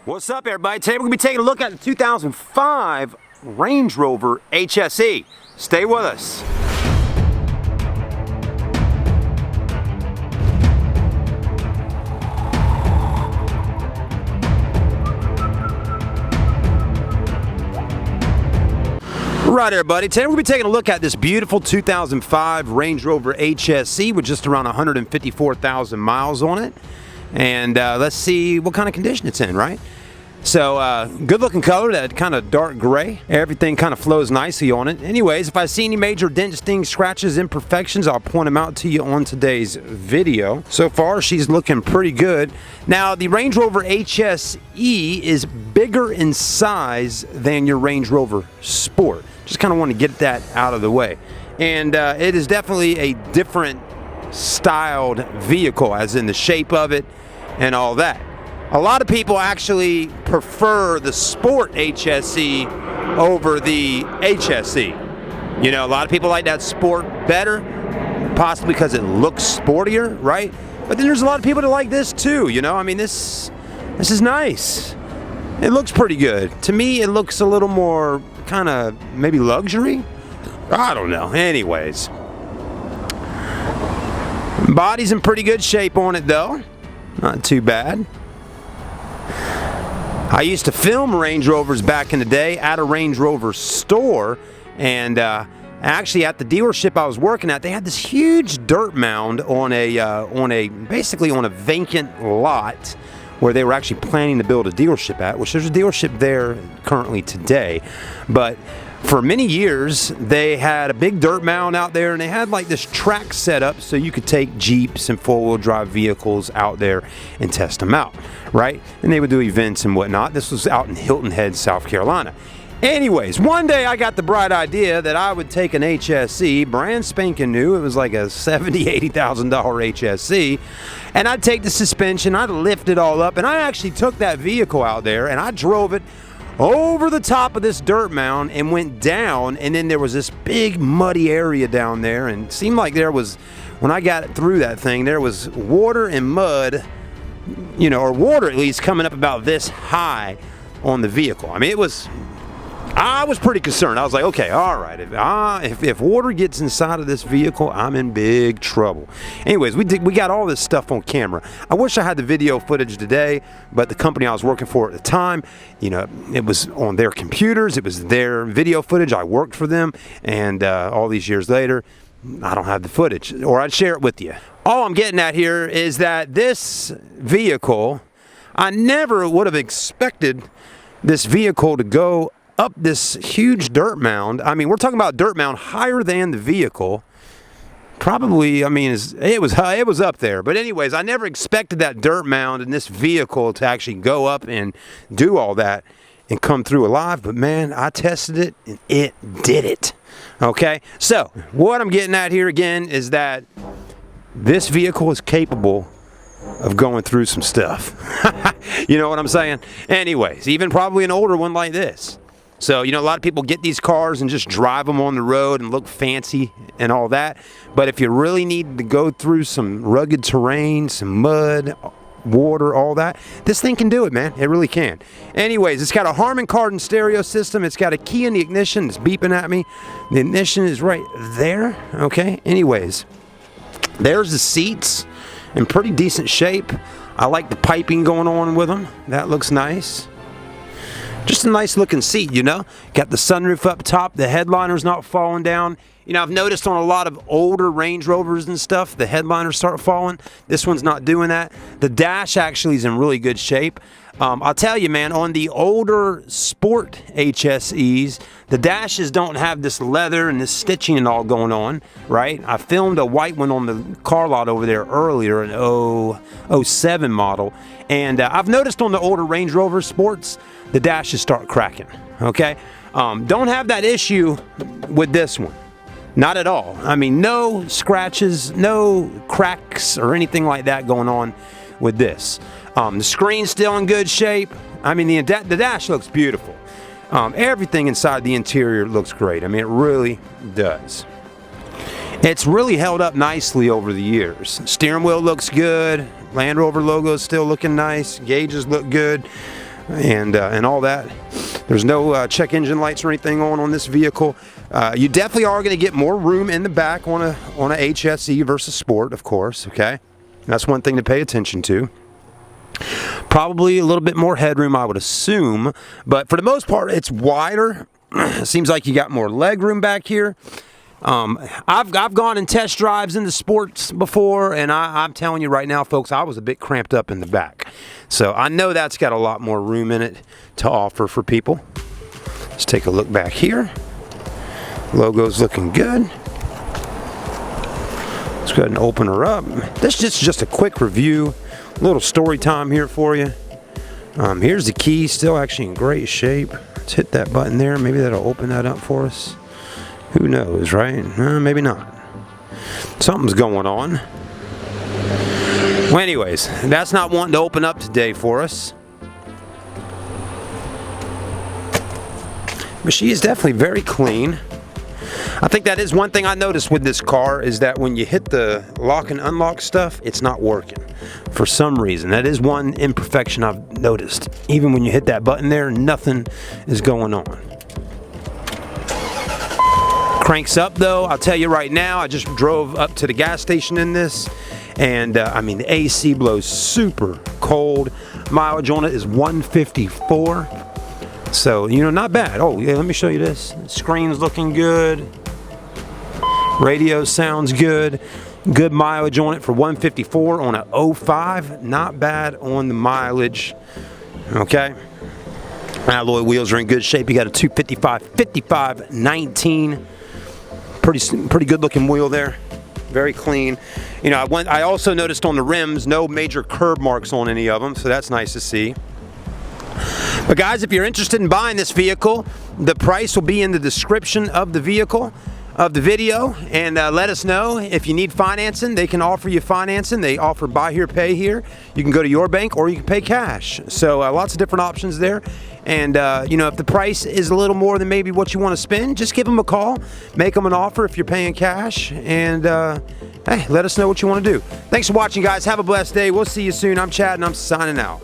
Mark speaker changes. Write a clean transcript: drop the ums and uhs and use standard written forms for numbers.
Speaker 1: What's up, everybody? Today we're going to be taking a look at the 2005 Range Rover HSE. Stay with us. Right, everybody. Today we're going to be taking a look at this beautiful 2005 Range Rover HSE with just around 154,000 miles on it. And let's see what kind of condition it's in, right? So, good looking color, that kind of dark gray. Everything kind of flows nicely on it. Anyways, if I see any major dents, stings, scratches, imperfections, I'll point them out to you on today's video. So far, she's looking pretty good. Now, the Range Rover HSE is bigger in size than your Range Rover Sport. Just kind of want to get that out of the way. And it is definitely a different styled vehicle, as in the shape of it and all that. A lot of people actually prefer the Sport HSE over the HSE. You know, a lot of people like that Sport better, possibly because it looks sportier, right? But then there's a lot of people that like this too, you know? I mean, this is nice. It looks pretty good. To me, it looks a little more kind of maybe luxury? I don't know. Anyways. Body's in pretty good shape on it though. Not too bad. I used to film Range Rovers back in the day at a Range Rover store, and actually at the dealership I was working at, they had this huge dirt mound on a basically on a vacant lot where they were actually planning to build a dealership at, which there's a dealership there currently today. But for many years, they had a big dirt mound out there, and they had like this track set up so you could take Jeeps and four-wheel drive vehicles out there and test them out, right? And they would do events and whatnot. This was out in Hilton Head, South Carolina. Anyways, one day I got the bright idea that I would take an HSE, brand spanking new. It was like a $70,000, $80,000 HSE, and I'd take the suspension, I'd lift it all up, and I actually took that vehicle out there and I drove it over the top of this dirt mound and went down, and then there was this big muddy area down there, and it seemed like there was, when I got through that thing, there was water and mud, you know, or water at least, coming up about this high on the vehicle. I mean, I was pretty concerned. I was like, okay, all right, if water gets inside of this vehicle, I'm in big trouble. Anyways, we got all this stuff on camera. I wish I had the video footage today, but the company I was working for at the time, you know, it was on their computers, it was their video footage. I worked for them, and all these years later, I don't have the footage, or I'd share it with you. All I'm getting at here is that this vehicle, I never would have expected this vehicle to go up this huge dirt mound. I mean, we're talking about dirt mound higher than the vehicle. Probably, I mean, it was up there. But anyways, I never expected that dirt mound in this vehicle to actually go up and do all that and come through alive. But man, I tested it and it did it. Okay, so what I'm getting at here again is that this vehicle is capable of going through some stuff. You know what I'm saying? Anyways, even probably an older one like this. So, you know, a lot of people get these cars and just drive them on the road and look fancy and all that. But if you really need to go through some rugged terrain, some mud, water, all that, this thing can do it, man. It really can. Anyways, it's got a Harman Kardon stereo system. It's got a key in the ignition. It's beeping at me. The ignition is right there. Okay. Anyways, there's the seats in pretty decent shape. I like the piping going on with them. That looks nice. Just a nice looking seat, you know. Got the sunroof up top. The headliner's not falling down. You know, I've noticed on a lot of older Range Rovers and stuff, the headliners start falling. This one's not doing that. The dash actually is in really good shape. I'll tell you, man, on the older Sport HSEs, the dashes don't have this leather and this stitching and all going on, right? I filmed a white one on the car lot over there earlier, an 07 model. And I've noticed on the older Range Rover Sports, the dashes start cracking, okay? Don't have that issue with this one. Not at all. I mean, no scratches, no cracks or anything like that going on with this. The screen's still in good shape. I mean, the dash looks beautiful. Everything inside the interior looks great. I mean, it really does. It's really held up nicely over the years. Steering wheel looks good. Land Rover logo is still looking nice. Gauges look good. and all that. There's no check engine lights or anything on this vehicle. You definitely are going to get more room in the back on a HSE versus Sport, of course. Okay, that's one thing to pay attention to. Probably a little bit more headroom, I would assume, but for the most part, it's wider. It seems like you got more leg room back here. I've gone and test drives in the Sports before, and I'm telling you right now, folks, I was a bit cramped up in the back. So I know that's got a lot more room in it to offer for people. Let's take a look back here. Logo's looking good. Let's go ahead and open her up. This is just a quick review. A little story time here for you. Here's the key, still actually in great shape. Let's hit that button there. Maybe that'll open that up for us. Who knows, right? Maybe not. Something's going on. Well, anyways, that's not wanting to open up today for us. But she is definitely very clean. I think that is one thing I noticed with this car, is that when you hit the lock and unlock stuff, it's not working for some reason. That is one imperfection I've noticed. Even when you hit that button there, nothing is going on. Cranks up though, I'll tell you right now, I just drove up to the gas station in this, and I mean, the AC blows super cold. Mileage on it is 154. So, you know, not bad. Oh, yeah, let me show you this. Screen's looking good. Radio sounds good. Good mileage on it for 154 on a 05. Not bad on the mileage. Okay. Alloy wheels are in good shape. You got a 255, 55, 19. Pretty good looking wheel there. Very clean. You know, I also noticed on the rims, no major curb marks on any of them, so that's nice to see. But guys, if you're interested in buying this vehicle, the price will be in the description of the vehicle, of the video, and let us know if you need financing. They can offer you financing. They offer buy here, pay here. You can go to your bank or you can pay cash. So lots of different options there. And you know, if the price is a little more than maybe what you want to spend, just give them a call, make them an offer if you're paying cash, and hey, let us know what you want to do. Thanks for watching, guys. Have a blessed day. We'll see you soon. I'm Chad, and I'm signing out.